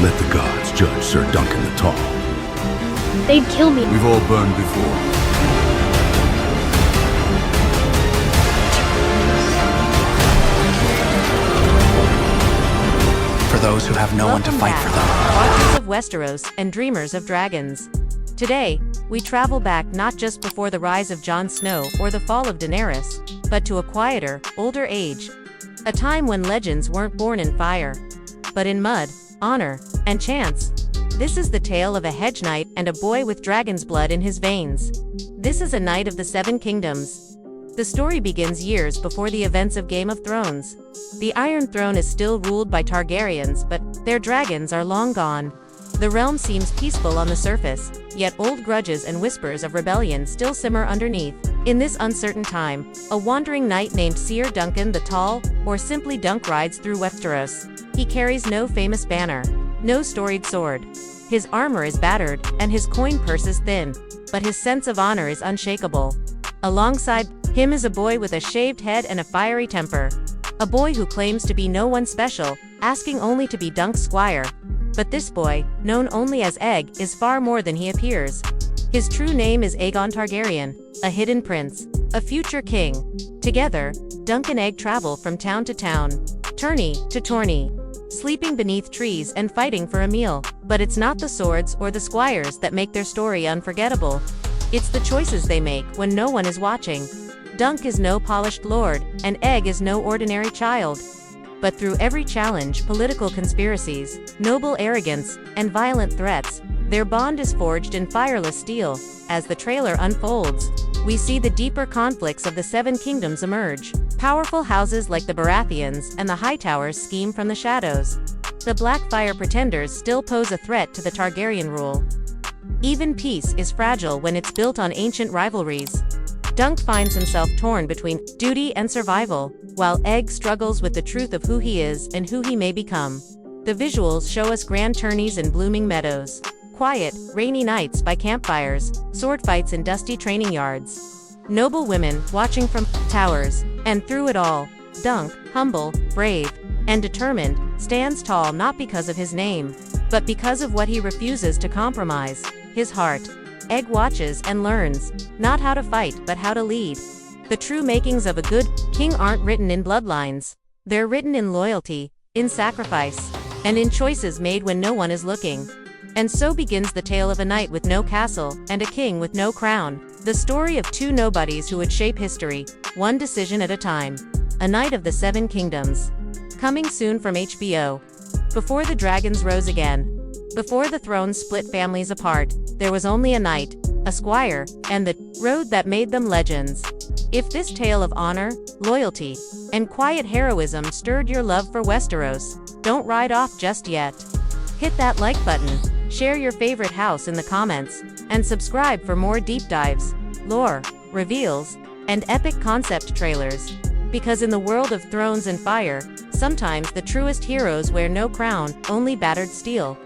Let the gods judge Ser Duncan the Tall. They'd kill me. We've all burned before. For those who have no one to fight for them. Watchers of Westeros and dreamers of dragons. Today, we travel back not just before the rise of Jon Snow or the fall of Daenerys, but to a quieter, older age. A time when legends weren't born in fire, but in mud, honor, and chance. This is the tale of a hedge knight and a boy with dragon's blood in his veins. This is a knight of the Seven Kingdoms. The story begins years before the events of Game of Thrones. The Iron Throne is still ruled by Targaryens, but their dragons are long gone. The realm seems peaceful on the surface, yet old grudges and whispers of rebellion still simmer underneath. In this uncertain time, a wandering knight named Ser Duncan the Tall, or simply Dunk, rides through Westeros. He carries no famous banner, no storied sword. His armor is battered, and his coin purse is thin, but his sense of honor is unshakable. Alongside him is a boy with a shaved head and a fiery temper. A boy who claims to be no one special, asking only to be Dunk's squire. But this boy, known only as Egg, is far more than he appears. His true name is Aegon Targaryen, a hidden prince, a future king. Together, Dunk and Egg travel from town to town, tourney to tourney, sleeping beneath trees and fighting for a meal. But it's not the swords or the squires that make their story unforgettable. It's the choices they make when no one is watching. Dunk is no polished lord, and Egg is no ordinary child. But through every challenge, political conspiracies, noble arrogance, and violent threats, their bond is forged in fireless steel. As the trailer unfolds, we see the deeper conflicts of the Seven Kingdoms emerge. Powerful houses like the Baratheons and the Hightowers scheme from the shadows. The Blackfyre pretenders still pose a threat to the Targaryen rule. Even peace is fragile when it's built on ancient rivalries. Dunk finds himself torn between duty and survival, while Egg struggles with the truth of who he is and who he may become. The visuals show us grand tourneys in blooming meadows, quiet, rainy nights by campfires, sword fights in dusty training yards, noble women watching from towers, and through it all, Dunk, humble, brave, and determined, stands tall not because of his name, but because of what he refuses to compromise, his heart. Egg watches and learns, not how to fight but how to lead. The true makings of a good king aren't written in bloodlines. They're written in loyalty, in sacrifice, and in choices made when no one is looking. And so begins the tale of a knight with no castle, and a king with no crown. The story of two nobodies who would shape history, one decision at a time. A Knight of the Seven Kingdoms. Coming soon from HBO. Before the dragons rose again. Before the thrones split families apart, there was only a knight, a squire, and the road that made them legends. If this tale of honor, loyalty, and quiet heroism stirred your love for Westeros, don't ride off just yet. Hit that like button, share your favorite house in the comments, and subscribe for more deep dives, lore, reveals, and epic concept trailers. Because in the world of thrones and fire, sometimes the truest heroes wear no crown, only battered steel.